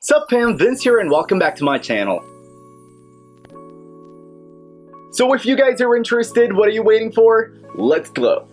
Sup fam, Vince here and welcome back to my channel. So if you guys are interested, what are you waiting for? Let's go!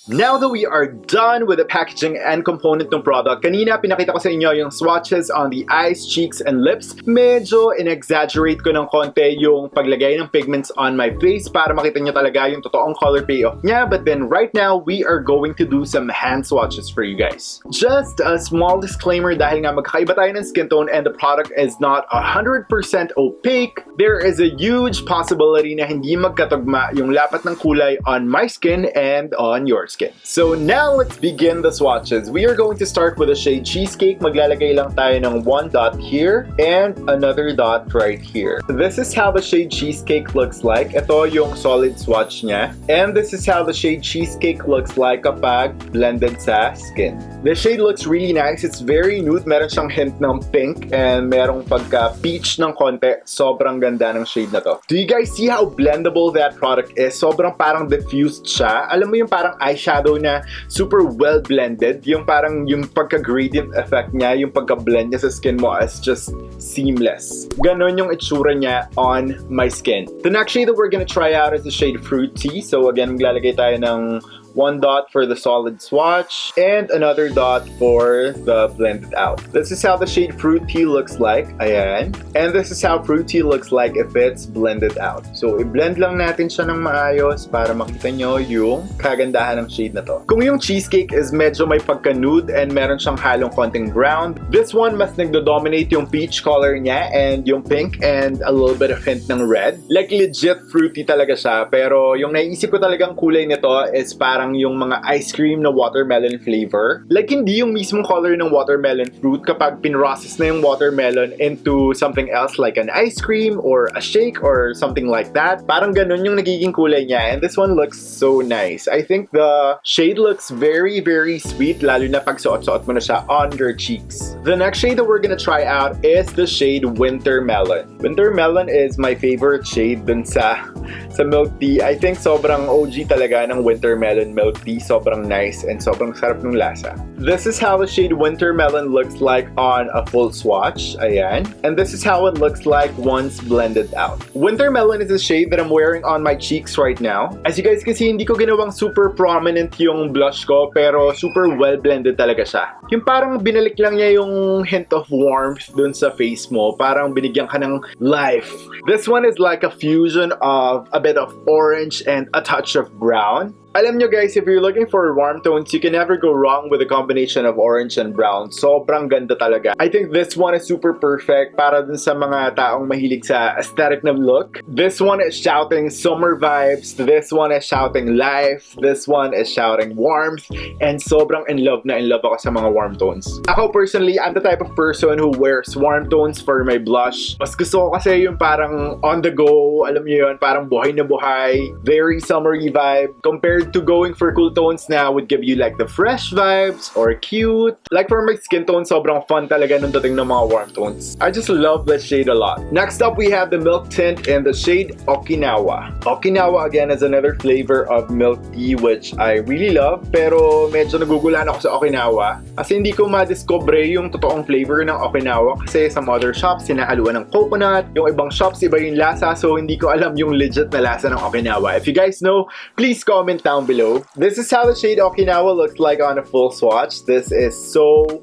Now that we are done with the packaging and component ng product, kanina pinakita ko sa inyo yung swatches on the eyes, cheeks, and lips. Medyo in-exaggerate ko ng konti yung paglagay ng pigments on my face para makita nyo talaga yung totoong color payoff niya. But then right now, we are going to do some hand swatches for you guys. Just a small disclaimer dahil nga magkakaiba tayo ng skin tone and the product is not 100% opaque, there is a huge possibility na hindi magkatugma yung lapat ng kulay on my skin and on your skin. So now let's begin the swatches. We are going to start with the shade Cheesecake. Maglalagay lang tayo ng one dot here and another dot right here. This is how the shade Cheesecake looks like. Ito yung solid swatch niya. And this is how the shade Cheesecake looks like kapag blended sa skin. The shade looks really nice. It's very nude. Meron siyang hint ng pink and merong pagka-peach ng konti. Sobrang ganda ng shade na to. Do you guys see how blendable that product is? Sobrang parang diffused siya. Alam mo yung parang eyeshadow na super well blended, yung parang yung pagka-gradient effect niya, yung pagka-blend niya sa skin mo is just seamless. Ganon yung itsura niya on my skin. The next shade that we're gonna try out is the shade Fruity. So again, maglalagay tayo ng one dot for the solid swatch and another dot for the blended out. This is how the shade Fruity looks like. Ayan. And this is how Fruity looks like if it's blended out. So i-blend lang natin siya ng maayos para makita nyo yung kagandahan ng shade na to. Kung yung Cheesecake is medyo may pagka-nude and meron siyang halong konting brown, this one mas nagdo-dominate yung peach color niya and yung pink and a little bit of hint ng red. Like legit fruity talaga siya, pero yung naisip ko talagang kulay nito is parang yung mga ice cream na watermelon flavor. Like hindi yung mismong color ng watermelon fruit kapag pinrocess na yung watermelon into something else like an ice cream or a shake or something like that. Parang ganun yung nagiging kulay niya and this one looks so nice. I think the shade looks very sweet lalo na pag suot-suot mo na siya on your cheeks. The next shade that we're gonna try out is the shade Winter Melon. Winter Melon is my favorite shade dun sa milk tea. I think sobrang OG talaga ng Winter Melon milk tea. Sobrang nice and sobrang sarap ng lasa. This is how the shade Winter Melon looks like on a full swatch. Ayan. And this is how it looks like once blended out. Winter Melon is a shade that I'm wearing on my cheeks right now. As you guys can see, hindi ko ginawang super prominent yung blush ko pero super well blended talaga siya. Yung parang binalik lang niya yung hint of warmth dun sa face mo. Parang binigyan ka ng life. This one is like a fusion of a bit of orange and a touch of brown. Alam nyo guys, if you're looking for warm tones, you can never go wrong with a combination of orange and brown. Sobrang ganda talaga. I think this one is super perfect para dun sa mga taong mahilig sa aesthetic na look. This one is shouting summer vibes. This one is shouting life. This one is shouting warmth. And sobrang in love ako sa mga warm tones. Ako personally, I'm the type of person who wears warm tones for my blush. Mas gusto ko kasi yung parang on the go, alam nyo yun, parang buhay na buhay, very summery vibe, compared to going for cool tones na would give you like the fresh vibes or cute. Like for my skin tone, sobrang fun talaga nung dating ng mga warm tones. I just love this shade a lot. Next up, we have the milk tint in the shade Okinawa. Okinawa again is another flavor of milk tea which I really love, pero medyo naguguluhan ako sa Okinawa kasi hindi ko madiscover yung totoong flavor ng Okinawa kasi some other shops sinahaluan ng coconut, yung ibang shops iba yung lasa, so hindi ko alam yung legit na lasa ng Okinawa. If you guys know, please comment down below. This is how the shade Okinawa looks like on a full swatch. This is so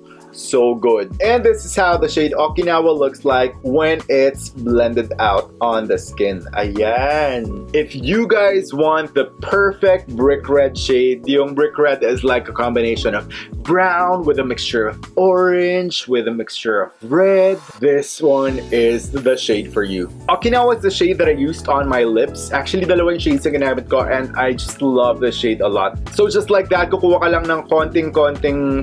good. And this is how the shade Okinawa looks like when it's blended out on the skin. Ayan. If you guys want the perfect brick red shade, yung brick red is like a combination of brown with a mixture of orange with a mixture of red, this one is the shade for you. Okinawa is the shade that I used on my lips. Actually, dalawang shades na ginamit ko and I just love the shade a lot. So just like that, kukuha ka lang ng konting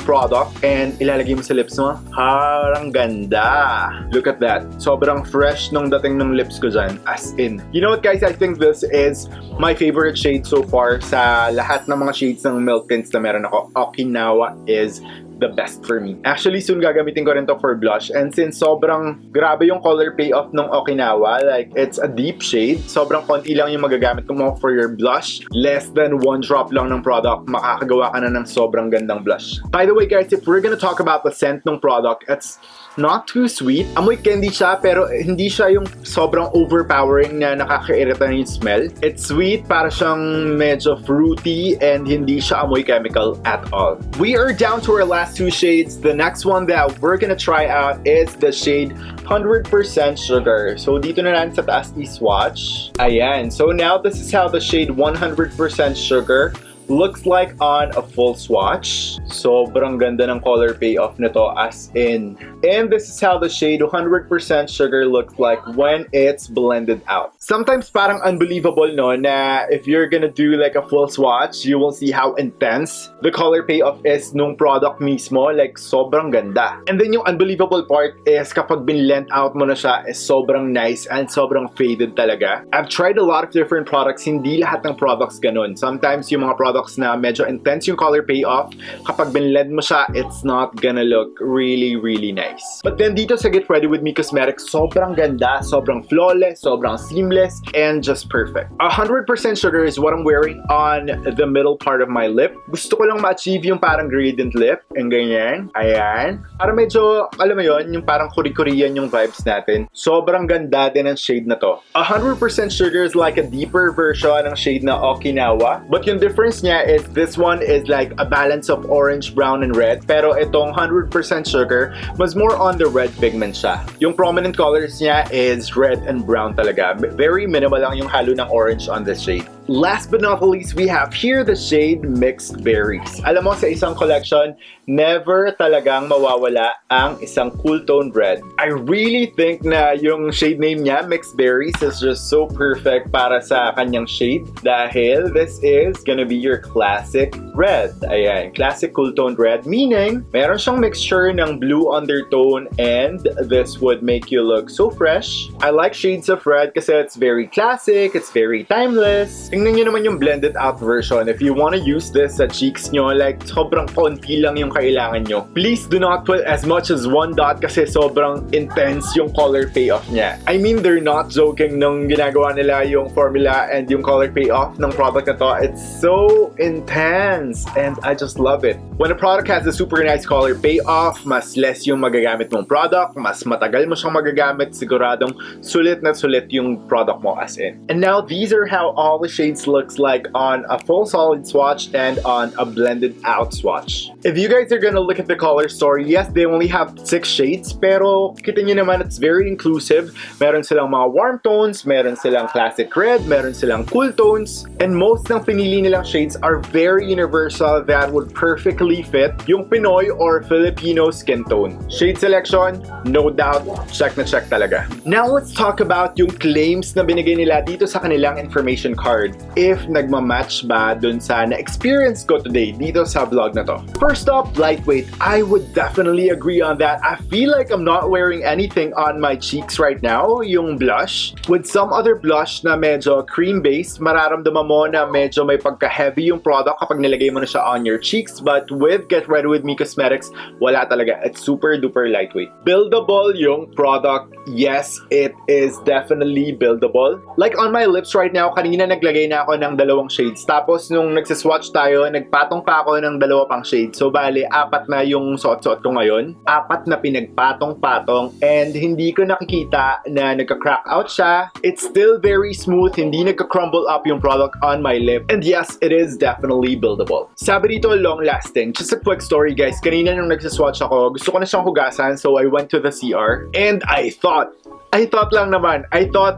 product and ilalagay mo sa lips mo. Harang ganda. Look at that. Sobrang fresh nung dating ng lips ko dyan. As in. You know what guys, I think this is my favorite shade so far sa lahat ng mga shades ng milk tints na meron ako. Okinawa is the best for me. Actually, soon gagamitin ko rin to for blush. And since sobrang grabe yung color payoff ng Okinawa, like it's a deep shade, sobrang konti lang yung magagamit mo for your blush. Less than 1 drop lang ng product, makakagawa ka na ng sobrang gandang blush. By the way guys, if we're gonna talk about the scent ng product, it's not too sweet. Amoy candy siya, pero hindi siya yung sobrang overpowering na nakakairita na yung smell. It's sweet, para siyang medyo fruity, and hindi siya amoy chemical at all. We are down to our last 2 shades. The next one that we're gonna try out is the shade 100% Sugar. So dito na natin sa taas i-swatch. Ayan. So now this is how the shade 100% Sugar looks like on a full swatch. Sobrang ganda ng color payoff nito, as in. And this is how the shade 100% Sugar looks like when it's blended out. Sometimes parang unbelievable, no, na if you're gonna do like a full swatch, you will see how intense the color payoff is nung product mismo. Like, sobrang ganda. And then yung unbelievable part is kapag binlend out mo na siya, is sobrang nice and sobrang faded talaga. I've tried a lot of different products. Hindi lahat ng products ganun. Sometimes yung mga products na medyo intense yung color payoff, kapag binlend mo siya, it's not gonna look really, really nice. But then dito sa Get Ready With Me Cosmetics, sobrang ganda, sobrang flawless, sobrang seamless, and just perfect. 100% Sugar is what I'm wearing on the middle part of my lip. Gusto ko lang ma-achieve yung parang gradient lip, and ganyan. Ayan. Para medyo, alam mo yun, yung parang kuri-kurian yung vibes natin. Sobrang ganda din ang shade na to. 100% Sugar is like a deeper version ng shade na Okinawa, but yung difference niya is this one is like a balance of orange, brown, and red. Pero itong 100% Sugar was more on the red pigment siya. Yung prominent colors niya is red and brown talaga. Very minimal lang yung halo ng orange on this shade. Last but not least, we have here the shade Mixed Berries. Alam mo, sa isang collection, never talagang mawawala ang isang cool toned red. I really think na yung shade name niya, Mixed Berries, is just so perfect para sa kanyang shade dahil this is gonna be your classic red. Ayan, classic cool toned red, meaning meron siyang mixture ng blue undertone, and this would make you look so fresh. I like shades of red kasi it's very classic, it's very timeless. Tingnan nyo naman yung blended out version. If you want to use this sa cheeks nyo, like sobrang konti lang yung kailangan nyo. Please do not put as much as 1 dot kasi sobrang intense yung color payoff niya. I mean, they're not joking nung ginagawa nila yung formula and yung color payoff ng product na to. It's so intense and I just love it. When a product has a super nice color payoff, mas less yung magagamit mong product, mas matagal mo siyang magagamit, siguradong sulit na sulit yung product mo, as in. And now these are how all the shades looks like on a full solid swatch and on a blended out swatch. If you guys are gonna look at the color story, yes, they only have 6 shades, pero kita nyo naman, it's very inclusive. Meron silang mga warm tones, meron silang classic red, meron silang cool tones, and most ng pinili nilang shades are very universal that would perfectly fit yung Pinoy or Filipino skin tone. Shade selection, no doubt, check na check talaga. Now let's talk about yung claims na binigay nila dito sa kanilang information card. If nagmamatch ba dun sa na-experience ko today dito sa vlog na to. First up, lightweight. I would definitely agree on that. I feel like I'm not wearing anything on my cheeks right now, yung blush. With some other blush na medyo cream-based, mararamdaman mo na medyo may pagka-heavy yung product kapag nilagay mo na siya on your cheeks. But with Get Ready With Me Cosmetics, wala talaga. It's super duper lightweight. Buildable yung product. Yes, it is definitely buildable. Like on my lips right now, kanina naglagay na ako ng 2 shades. Tapos nung nagsiswatch tayo, nagpatong pa ako ng 2 pang shades. So bali, 4 na yung suot-suot ko ngayon. 4 na pinagpatong-patong, and hindi ko nakikita na nagka-crack out siya. It's still very smooth, hindi nagka-crumble up yung product on my lip. And yes, it is definitely buildable. Sabi dito, long-lasting. Just a quick story guys. Kanina nung nagsiswatch ako, gusto ko na siyang hugasan, so I went to the CR. And I thought lang naman,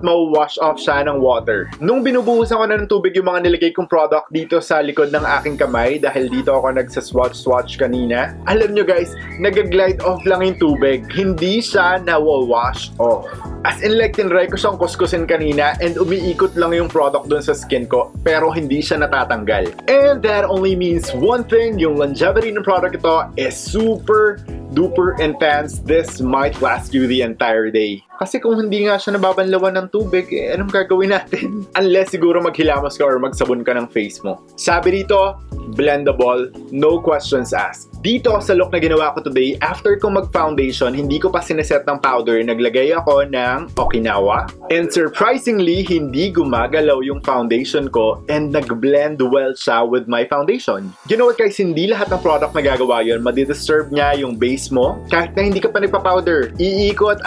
mau-wash off siya ng water. Nung binubuhusan ko na ng tubig yung mga nilagay kong product dito sa likod ng aking kamay, dahil dito ako nagsaswatch kanina, alam nyo guys, nag-glide off lang yung tubig. Hindi siya nawa-wash off. As in like, tinry ko siyang kuskusin kanina and umiikot lang yung product dun sa skin ko, pero hindi siya natatanggal. And that only means one thing, yung longevity ng product ito is super duper intense. This might last you the entire day. Kasi kung hindi nga siya nababanlawan ng tubig, anong gagawin natin? Unless siguro maghilamos ka or magsabon ka ng face mo. Sabi dito, blendable, no questions asked. Dito sa look na ginawa ko today, after kong mag-foundation, hindi ko pa sineset ng powder, naglagay ako ng Okinawa. And surprisingly, hindi gumagalaw yung foundation ko and nag-blend well siya with my foundation. You know what guys, hindi lahat ng product na gagawa yun, madidisturb niya yung base mo. Kahit na hindi ka pa nagpa-powder, iikot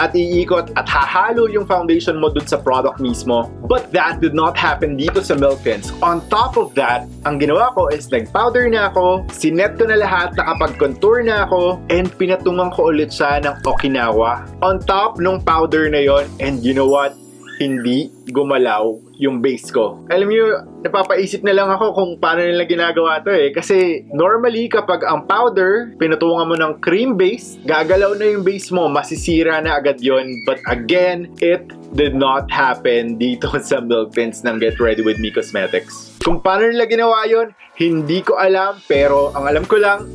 at hahalo yung foundation mo dun sa product mismo. But that did not happen dito sa Milk Tints. On top of that, ang ginawa ko is nag-powder na ako, sinet ko na lahat, nakapag-contour na ako, and pinatungan ko ulit siya ng Okinawa on top nung powder na yon. And you know what? Hindi gumalaw yung base ko. Alam niyo, napapaisip na lang ako kung paano nila ginagawa to Kasi normally kapag ang powder, pinutungan mo ng cream base, gagalaw na yung base mo, masisira na agad yon. But again, it did not happen dito sa Milk Tints ng Get Ready With Me Cosmetics. Kung paano nila ginawa yon, hindi ko alam, pero ang alam ko lang,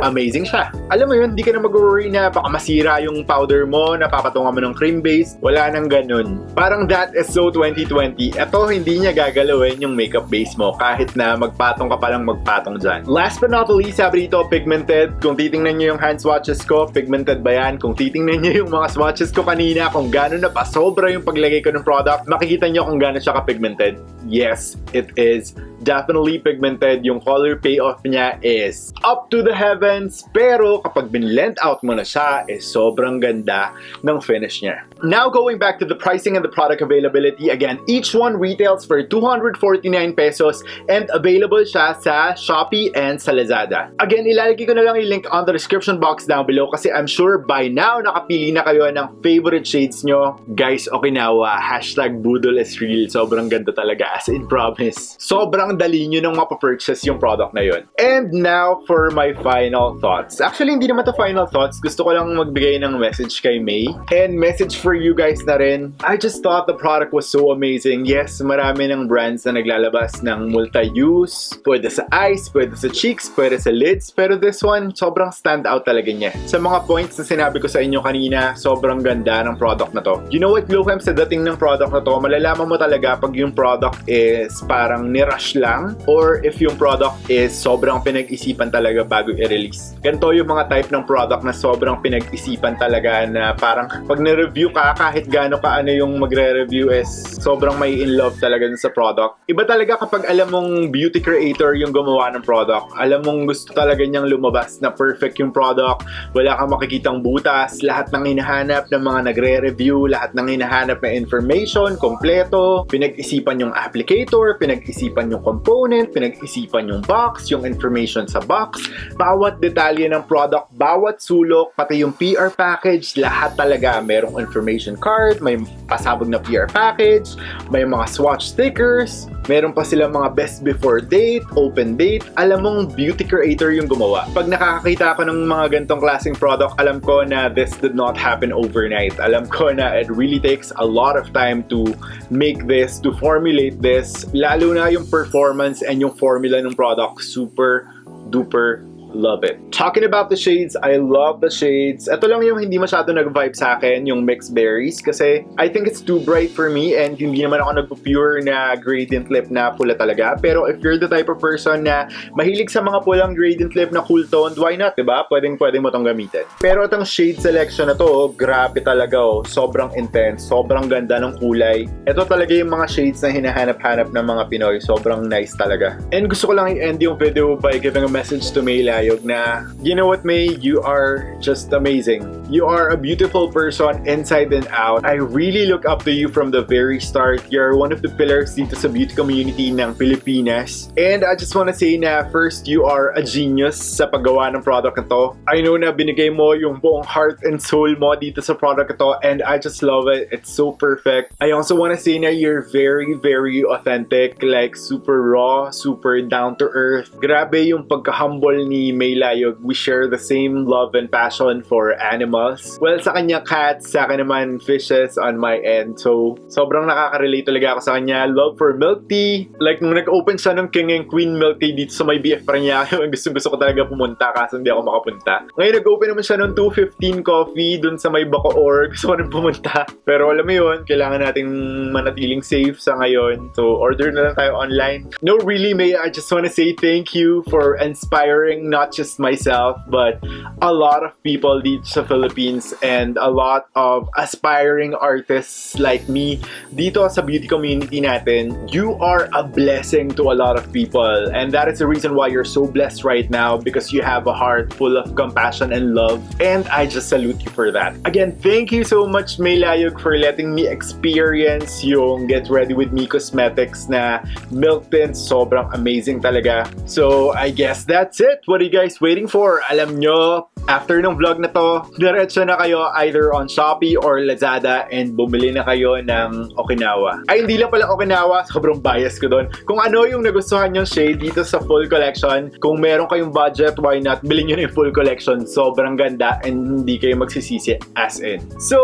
amazing siya. Alam mo yun, hindi ka na mag-worry na baka masira yung powder mo, napapatungan mo ng cream base. Wala nang ganun. Parang that is so 2020. Ito, hindi niya gagalawin yung makeup base mo kahit na magpatong ka palang magpatong dyan. Last but not least, sabi dito, pigmented. Kung titingnan nyo yung hand swatches ko, pigmented ba yan? Kung titingnan nyo yung mga swatches ko kanina, kung gano'n na pa sobra yung paglagay ko ng product, makikita nyo kung gano'n siya ka-pigmented. Yes, it is definitely pigmented. Yung color payoff niya is up to the heavens, pero kapag binlend out mo na siya, sobrang ganda ng finish niya. Now, going back to the pricing and the product availability, again, each one retails for 249 pesos and available siya sa Shopee and sa Lazada. Again, ilalagay ko na lang yung link on the description box down below kasi I'm sure by now nakapili na kayo ng favorite shades nyo. Guys, Okinawa, hashtag Budol is real. Sobrang ganda talaga, as in promise. Sobrang dali nyo nang mapapurchase yung product na yun. And now for my final thoughts. Actually, hindi naman to final thoughts. Gusto ko lang magbigay ng message kay May. And message for you guys na rin. I just thought the product was so amazing. Yes, marami ng brands na naglalabas ng multi-use. Pwede sa eyes, pwede sa cheeks, pwede sa lids. Pero this one, sobrang stand out talaga niya. Sa mga points na sinabi ko sa inyo kanina, sobrang ganda ng product na to. You know what, Glowcam, sa dating ng product na to, malalaman mo talaga pag yung product is parang nirush lang or if yung product is sobrang pinag-isipan talaga bago i-release. Ganito yung mga type ng product na sobrang pinag-isipan talaga na parang pag na-review ka, kahit gaano ka ano yung magre-review is sobrang may in love talaga sa product. Iba talaga kapag alam mong beauty creator yung gumawa ng product. Alam mong gusto talaga niyang lumabas na perfect yung product. Wala kang makikitang butas. Lahat ng hinahanap ng mga nagre-review, lahat ng hinahanap na information, kompleto. Pinag-isipan yung applicator, pinag-isipan yung component, pinag-isipan yung box, yung information sa box. Bawat detalye ng product, bawat sulok, pati yung PR package, lahat talaga. Merong information card, may pasabog na PR package, may mga swatch stickers, meron pa silang mga best before date, open date. Alam mong beauty creator yung gumawa. Pag nakakakita ako ng mga ganitong klaseng product, alam ko na this did not happen overnight. Alam ko na it really takes a lot of time to make this, to formulate this. Lalo na yung performance and yung formula ng product, super duper love it. Talking about the shades, I love the shades. Ito lang yung hindi masyado nag-vibe sa akin, yung mixed berries, kasi I think it's too bright for me and hindi naman ako nagpo-pure na gradient lip na pula talaga. Pero if you're the type of person na mahilig sa mga pulang gradient lip na cool toned, why not, diba? Pwedeng mo tong gamitin. Pero itong shade selection na to, grabe talaga sobrang intense, sobrang ganda ng kulay. Ito talaga yung mga shades na hinahanap-hanap ng mga Pinoy, sobrang nice talaga. And gusto ko lang i-end yung video by giving a message to Mayla na, you know what, May, you are just amazing. You are a beautiful person inside and out. I really look up to you from the very start. You're one of the pillars dito sa beauty community ng Pilipinas. And I just wanna say na first, you are a genius sa paggawa ng product na to. I know na binigay mo yung buong heart and soul mo dito sa product na to and I just love it. It's so perfect. I also wanna say na you're very, very authentic. Like super raw, super down to earth. Grabe yung pagka-humble ni ni May Layog, we share the same love and passion for animals. Well, sa kanya cats, sa akin naman fishes on my end. So, sobrang nakaka-relate talaga ako sa kanya. Love for milk tea. Like, nung nag-open siya ng King and Queen milk tea dito sa may BF pa niya, gusto ko talaga pumunta kasi hindi ako makapunta. Ngayon, nag-open naman siya ng 215 coffee dun sa may Bacoor. Gusto ko rin pumunta. Pero alam mo yun, kailangan nating manatiling safe sa ngayon. So, order na lang tayo online. No, really, May, I just want to say thank you for inspiring not just myself, but a lot of people dito sa Philippines and a lot of aspiring artists like me dito sa beauty community natin. You are a blessing to a lot of people, and that is the reason why you're so blessed right now, because you have a heart full of compassion and love, and I just salute you for that. Again, thank you so much, May Layog, for letting me experience yung Get Ready With Me Cosmetics na milk tint. Sobrang amazing talaga. So, I guess that's it. What are you guys waiting for? Alam nyo, after ng vlog na to, diretso na kayo either on Shopee or Lazada and bumili na kayo ng Okinawa. Ay, hindi lang pala Okinawa, sobrang bias ko doon. Kung ano yung nagustuhan yung shade dito sa full collection, kung meron kayong budget, why not? Bilhin nyo na yung full collection. Sobrang ganda and hindi kayo magsisisi as in. So,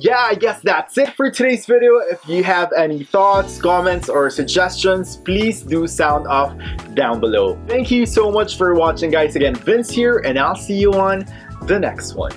yeah, I guess that's it for today's video. If you have any thoughts, comments, or suggestions, please do sound off down below. Thank you so much for watching, guys. Again, Vince here, and I'll see you on the next one.